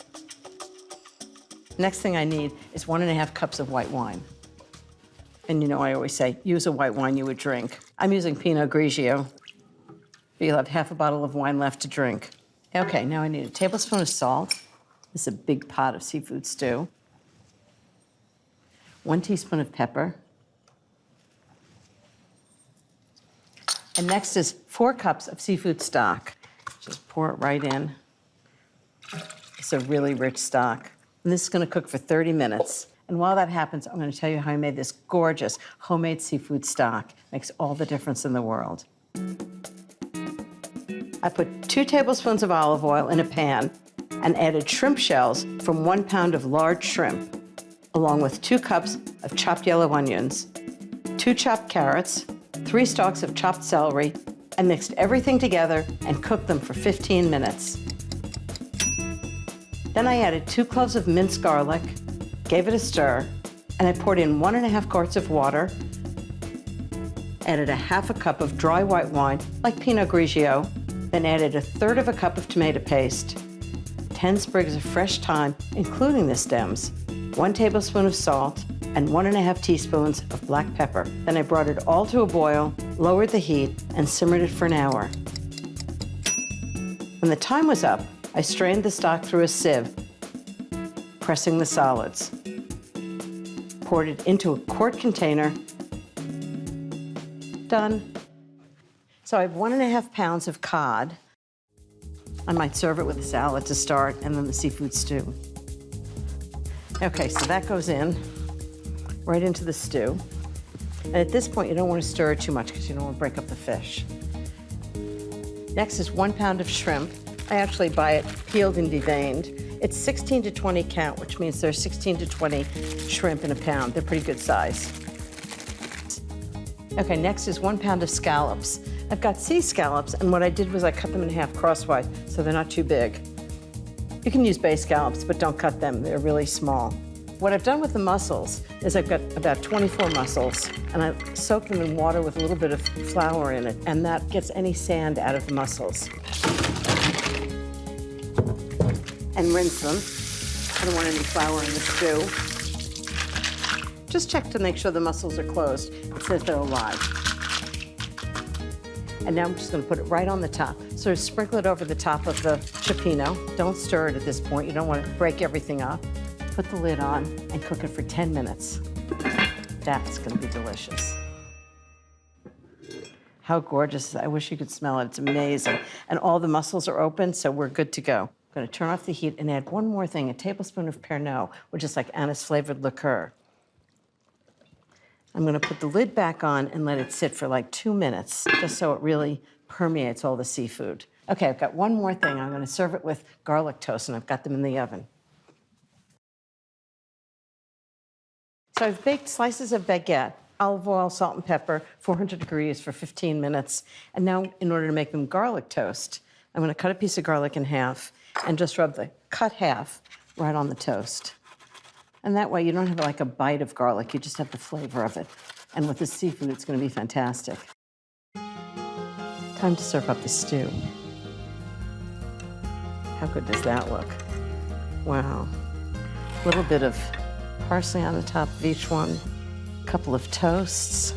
Next thing I need is 1.5 cups of white wine. And you know, I always say, use a white wine you would drink. I'm using Pinot Grigio. But you'll have half a bottle of wine left to drink. Okay, now I need a tablespoon of salt. This is a big pot of seafood stew. 1 teaspoon of pepper. And next is 4 cups of seafood stock. Just pour it right in. It's a really rich stock. And this is gonna cook for 30 minutes. And while that happens, I'm gonna tell you how I made this gorgeous homemade seafood stock. Makes all the difference in the world. I put 2 tablespoons of olive oil in a pan and added shrimp shells from 1 pound of large shrimp, along with 2 cups of chopped yellow onions, 2 chopped carrots, 3 stalks of chopped celery, and mixed everything together and cooked them for 15 minutes. Then I added 2 cloves of minced garlic, gave it a stir, and I poured in 1.5 quarts of water, added 1/2 cup of dry white wine, like Pinot Grigio, then added 1/3 cup of tomato paste, 10 sprigs of fresh thyme, including the stems, 1 tablespoon of salt, and 1.5 teaspoons of black pepper. Then I brought it all to a boil, lowered the heat, and simmered it for an hour. When the time was up, I strained the stock through a sieve, pressing the solids. Poured it into a quart container. Done. So I have 1.5 pounds of cod. I might serve it with a salad to start, and then the seafood stew. Okay, so that goes in right into the stew. And at this point, you don't want to stir it too much because you don't want to break up the fish. Next is 1 pound of shrimp. I actually buy it peeled and deveined. It's 16 to 20 count, which means there's 16 to 20 shrimp in a pound. They're pretty good size. Okay, next is 1 pound of scallops. I've got sea scallops, and what I did was I cut them in half crosswise, so they're not too big. You can use bay scallops, but don't cut them. They're really small. What I've done with the mussels is I've got about 24 mussels, and I soak them in water with a little bit of flour in it, and that gets any sand out of the mussels. And rinse them. I don't want any flour in the stew. Just check to make sure the mussels are closed. It says they're alive. And now I'm just gonna put it right on the top. Sort of sprinkle it over the top of the Cioppino. Don't stir it at this point. You don't want to break everything up. Put the lid on and cook it for 10 minutes. That's gonna be delicious. How gorgeous. I wish you could smell it. It's amazing. And all the mussels are open, so we're good to go. I'm gonna turn off the heat and add one more thing, a tablespoon of Pernod, which is like anise-flavored liqueur. I'm gonna put the lid back on and let it sit for like 2 minutes, just so it really permeates all the seafood. Okay, I've got one more thing. I'm gonna serve it with garlic toast, and I've got them in the oven. So I've baked slices of baguette, olive oil, salt and pepper, 400 degrees for 15 minutes. And now, in order to make them garlic toast, I'm gonna cut a piece of garlic in half and just rub the cut half right on the toast. And that way you don't have like a bite of garlic, you just have the flavor of it. And with the seafood, it's gonna be fantastic. Time to serve up the stew. How good does that look? Wow. A little bit of parsley on the top of each one, a couple of toasts,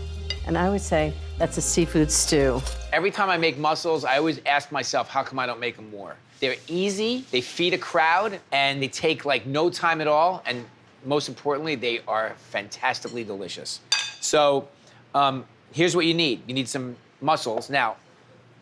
and I would say that's a seafood stew. Every time I make mussels, I always ask myself, how come I don't make them more? They're easy, they feed a crowd, and they take like no time at all, and most importantly, they are fantastically delicious. So here's what you need. You need some mussels. Now,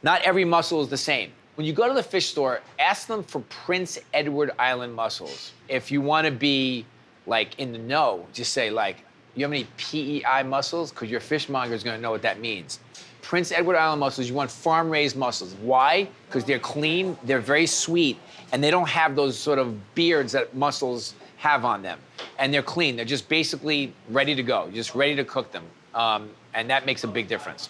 not every mussel is the same. When you go to the fish store, ask them for Prince Edward Island mussels. If you want to be like in the know, just say like, you have any PEI mussels? Because your fishmonger is going to know what that means. Prince Edward Island mussels, you want farm-raised mussels. Why? Because they're clean, they're very sweet, and they don't have those sort of beards that mussels have on them. And they're clean, they're just basically ready to go, just ready to cook them. And that makes a big difference.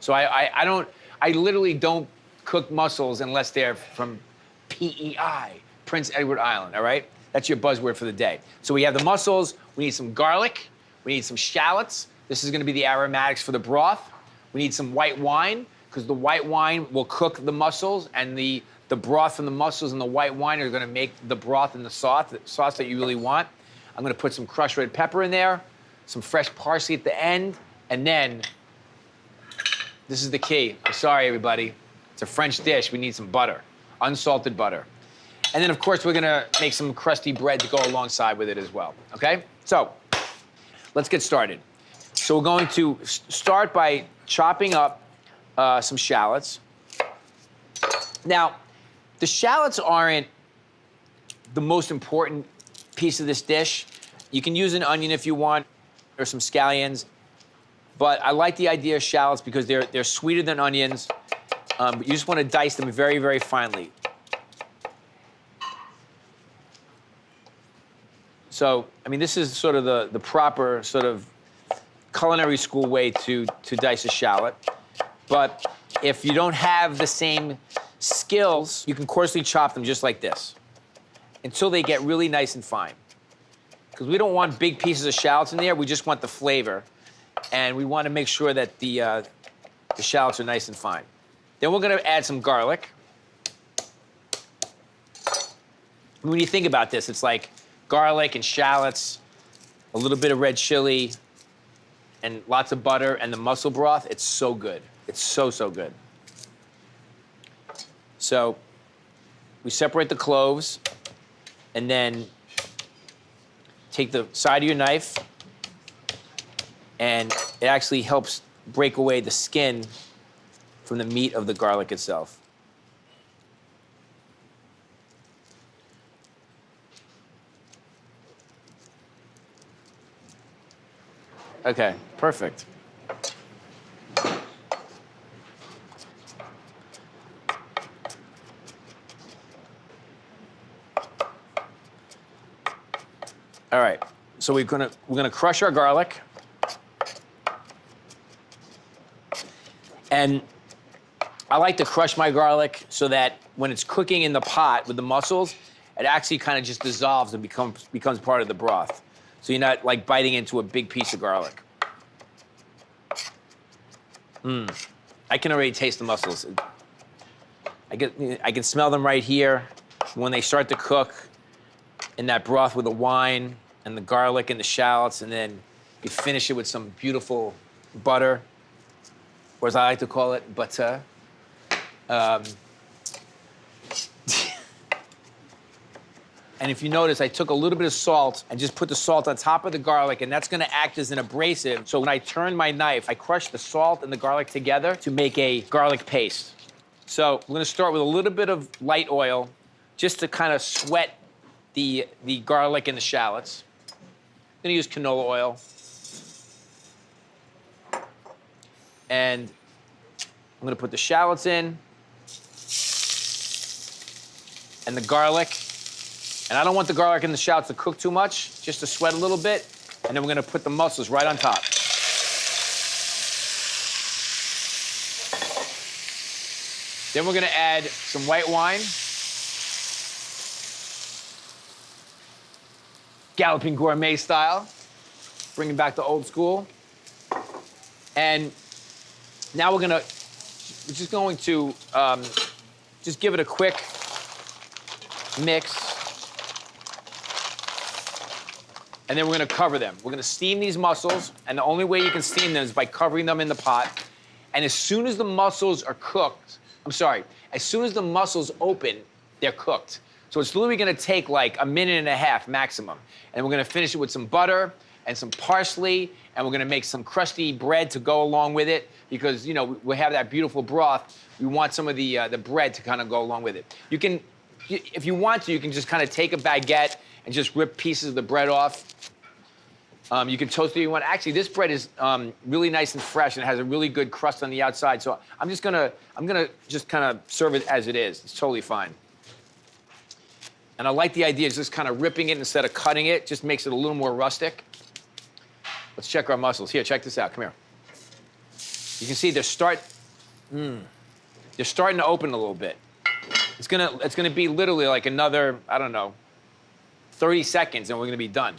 So I literally don't cook mussels unless they're from PEI, Prince Edward Island, all right? That's your buzzword for the day. So we have the mussels, we need some garlic, we need some shallots. This is gonna be the aromatics for the broth. We need some white wine, because the white wine will cook the mussels, and the broth from the mussels and the white wine are gonna make the broth and the sauce that you really want. I'm gonna put some crushed red pepper in there, some fresh parsley at the end, and then, this is the key. I'm sorry, everybody. It's a French dish. We need some butter, unsalted butter. And then, of course, we're gonna make some crusty bread to go alongside with it as well, okay? So, let's get started. So we're going to start by chopping up some shallots. Now, the shallots aren't the most important piece of this dish. You can use an onion if you want, or some scallions. But I like the idea of shallots because they're sweeter than onions. But you just want to dice them very, very finely. So, I mean, this is sort of the proper sort of culinary school way to dice a shallot. But if you don't have the same skills, you can coarsely chop them just like this until they get really nice and fine. Because we don't want big pieces of shallots in there, we just want the flavor. And we want to make sure that the shallots are nice and fine. Then we're going to add some garlic. When you think about this, it's like garlic and shallots, a little bit of red chili, and lots of butter, and the mussel broth. It's so good. It's so, so good. So we separate the cloves, and then take the side of your knife, and it actually helps break away the skin from the meat of the garlic itself. Okay, perfect. All right, so we're gonna crush our garlic. And I like to crush my garlic so that when it's cooking in the pot with the mussels, it actually kind of just dissolves and becomes part of the broth. So you're not like biting into a big piece of garlic. I can already taste the mussels. I can smell them right here. When they start to cook in that broth with the wine and the garlic and the shallots, and then you finish it with some beautiful butter, or as I like to call it, butter. And if you notice, I took a little bit of salt and just put the salt on top of the garlic, and that's gonna act as an abrasive. So when I turn my knife, I crush the salt and the garlic together to make a garlic paste. So we're gonna start with a little bit of light oil, just to kind of sweat the garlic and the shallots. I'm gonna use canola oil. And I'm gonna put the shallots in, and the garlic. And I don't want the garlic and the shallots to cook too much, just to sweat a little bit. And then we're gonna put the mussels right on top. Then we're gonna add some white wine. Galloping gourmet style, bringing back the old school. And now we're just going to just give it a quick mix. And then we're gonna cover them. We're gonna steam these mussels, and the only way you can steam them is by covering them in the pot. And as soon as the mussels are cooked, as soon as the mussels open, they're cooked. So it's literally gonna take like a minute and a half maximum. And we're gonna finish it with some butter and some parsley, and we're gonna make some crusty bread to go along with it, because, you know, we have that beautiful broth. We want some of the bread to kind of go along with it. You can, if you want to, you can just kind of take a baguette and just rip pieces of the bread off. You can toast it if you want. Actually, this bread is really nice and fresh, and it has a really good crust on the outside. So I'm gonna just kind of serve it as it is. It's totally fine. And I like the idea of just kind of ripping it instead of cutting it. Just makes it a little more rustic. Let's check our mussels. Here, check this out. Come here. You can see they're starting to open a little bit. It's gonna be literally like another, I don't know, 30 seconds and we're gonna be done.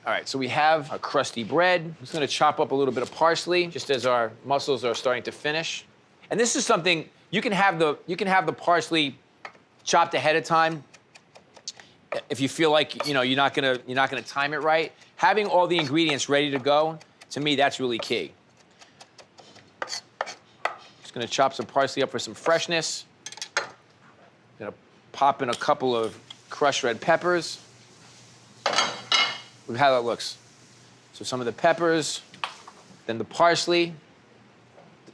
All right, so we have our crusty bread. I'm just gonna chop up a little bit of parsley just as our mussels are starting to finish. And this is something, you can have the parsley chopped ahead of time if you feel like you're not gonna time it right. Having all the ingredients ready to go, to me, that's really key. Just gonna chop some parsley up for some freshness. Gonna pop in a couple of crushed red peppers. Look how that looks. So some of the peppers, then the parsley.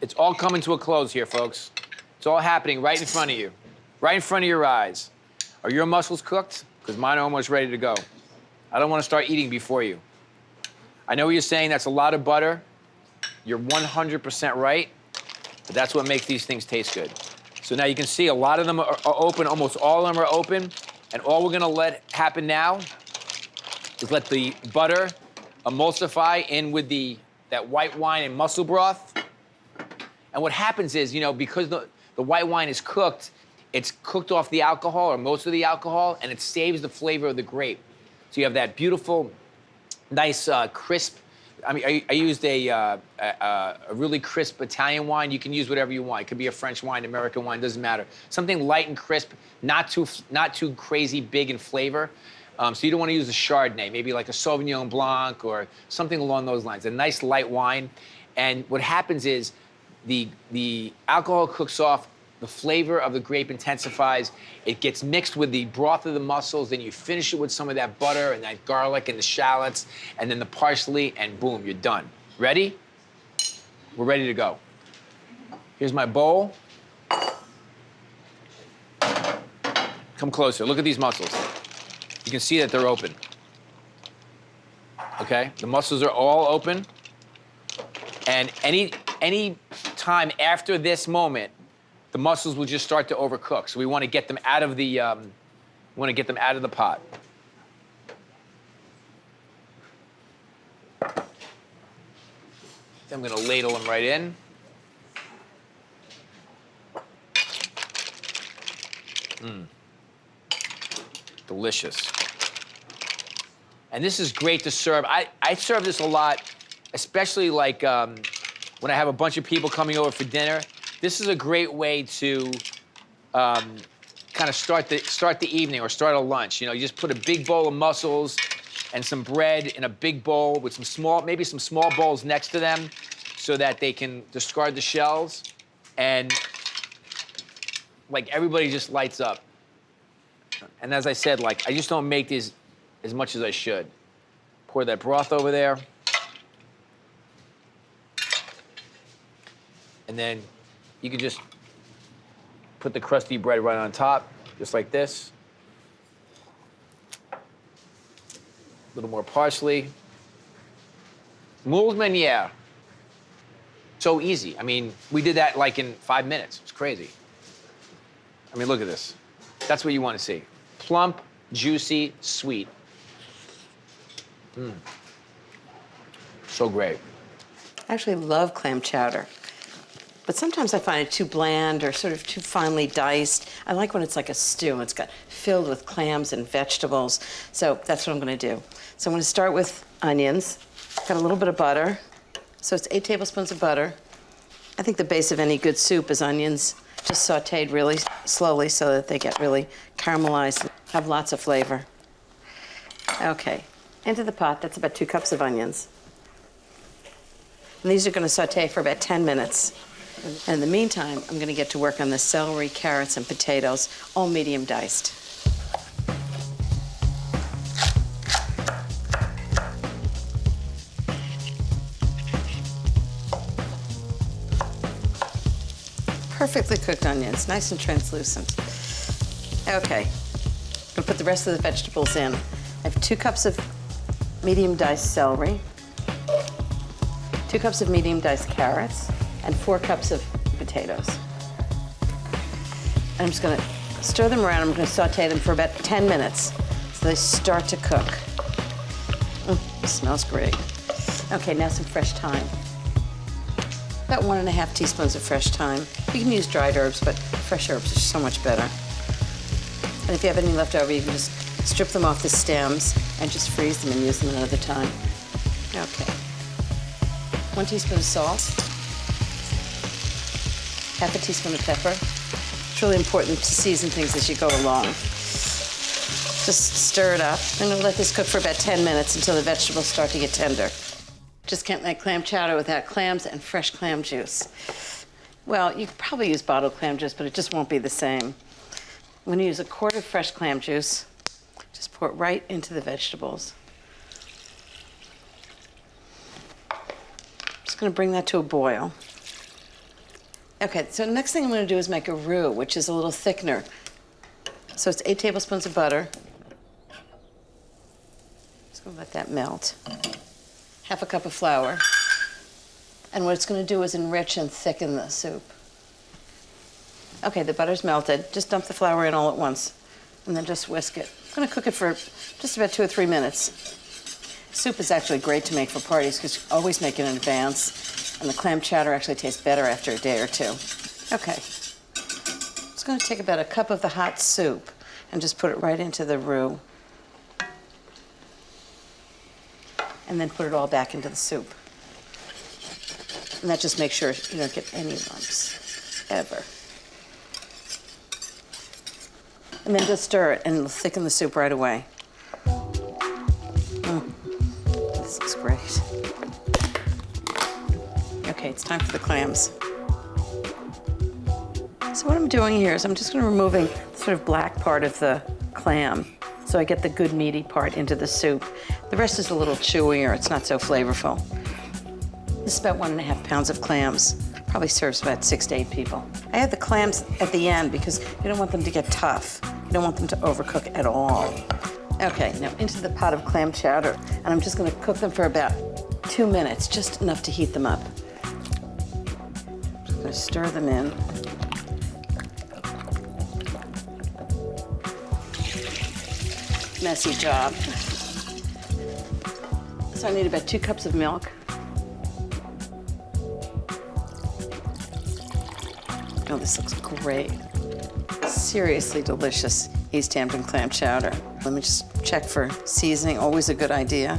It's all coming to a close here, folks. It's all happening right in front of you, right in front of your eyes. Are your mussels cooked? Because mine are almost ready to go. I don't want to start eating before you. I know what you're saying, that's a lot of butter. You're 100% right, but that's what makes these things taste good. So now you can see a lot of them are open, almost all of them are open, and all we're gonna let happen now is let the butter emulsify in with that white wine and mussel broth. And what happens is, because the white wine is cooked, it's cooked off the alcohol, or most of the alcohol, and it saves the flavor of the grape. So you have that beautiful, nice, crisp. I mean, I used a really crisp Italian wine. You can use whatever you want. It could be a French wine, American wine, doesn't matter. Something light and crisp, not too crazy big in flavor. So you don't want to use a Chardonnay, maybe like a Sauvignon Blanc or something along those lines. A nice light wine. And what happens is the alcohol cooks off, the flavor of the grape intensifies, it gets mixed with the broth of the mussels, then you finish it with some of that butter and that garlic and the shallots, and then the parsley, and boom, you're done. Ready? We're ready to go. Here's my bowl. Come closer, look at these mussels. You can see that they're open. Okay, the mussels are all open. And any time after this moment, the mussels will just start to overcook. So we want to get them out of the pot. Then I'm gonna ladle them right in. Delicious. And this is great to serve. I serve this a lot, especially like when I have a bunch of people coming over for dinner. This is a great way to kind of start the evening or start a lunch. You just put a big bowl of mussels and some bread in a big bowl with maybe some small bowls next to them so that they can discard the shells. And like everybody just lights up. And as I said, like I just don't make these as much as I should. Pour that broth over there. And then you can just put the crusty bread right on top, just like this. A little more parsley. Moule manière. So easy. I mean, we did that like in 5 minutes. It's crazy. I mean, look at this. That's what you want to see. Plump, juicy, sweet. So great. I actually love clam chowder. But sometimes I find it too bland or sort of too finely diced. I like when it's like a stew. It's got filled with clams and vegetables. So that's what I'm going to do. So I'm going to start with onions. Got a little bit of butter. So it's 8 tablespoons of butter. I think the base of any good soup is onions, just sautéed really slowly so that they get really caramelized, have lots of flavor. Okay, into the pot. That's about 2 cups of onions. And these are going to sauté for about 10 minutes. And in the meantime, I'm going to get to work on the celery, carrots, and potatoes, all medium diced. Perfectly cooked onions, nice and translucent. Okay, I'm going to put the rest of the vegetables in. I have 2 cups of medium diced celery, 2 cups of medium diced carrots, and 4 cups of potatoes. And I'm just gonna stir them around. I'm gonna saute them for about 10 minutes so they start to cook. It smells great. Okay, now some fresh thyme. About 1½ teaspoons of fresh thyme. You can use dried herbs, but fresh herbs are so much better. And if you have any left over, you can just strip them off the stems and just freeze them and use them another time. Okay. 1 teaspoon of salt. Half a teaspoon of pepper. It's really important to season things as you go along. Just stir it up. I'm gonna let this cook for about 10 minutes until the vegetables start to get tender. Just can't make clam chowder without clams and fresh clam juice. Well, you could probably use bottled clam juice, but it just won't be the same. I'm gonna use a quart of fresh clam juice. Just pour it right into the vegetables. Just gonna bring that to a boil. Okay, so the next thing I'm gonna do is make a roux, which is a little thickener. So it's 8 tablespoons of butter. Just gonna let that melt. Half a cup of flour. And what it's gonna do is enrich and thicken the soup. Okay, the butter's melted. Just dump the flour in all at once, and then just whisk it. I'm gonna cook it for just about 2 or 3 minutes. Soup is actually great to make for parties because you always make it in advance, and the clam chowder actually tastes better after a day or two. Okay. Just gonna take about a cup of the hot soup and just put it right into the roux. And then put it all back into the soup. And that just makes sure you don't get any lumps, ever. And then just stir it and it'll thicken the soup right away. This looks great. Okay, it's time for the clams. So what I'm doing here is I'm just gonna removing the sort of black part of the clam so I get the good meaty part into the soup. The rest is a little chewier, it's not so flavorful. This is about 1.5 pounds of clams. Probably serves about 6 to 8 people. I add the clams at the end because you don't want them to get tough. You don't want them to overcook at all. Okay, now into the pot of clam chowder, and I'm just gonna cook them for about 2 minutes, just enough to heat them up. Just gonna stir them in. Messy job. So I need about 2 cups of milk. Oh, this looks great. Seriously delicious East Hampton clam chowder. Let me just check for seasoning, always a good idea.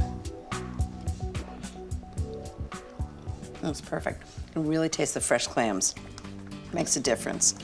That's perfect. You can really taste the fresh clams. Makes a difference.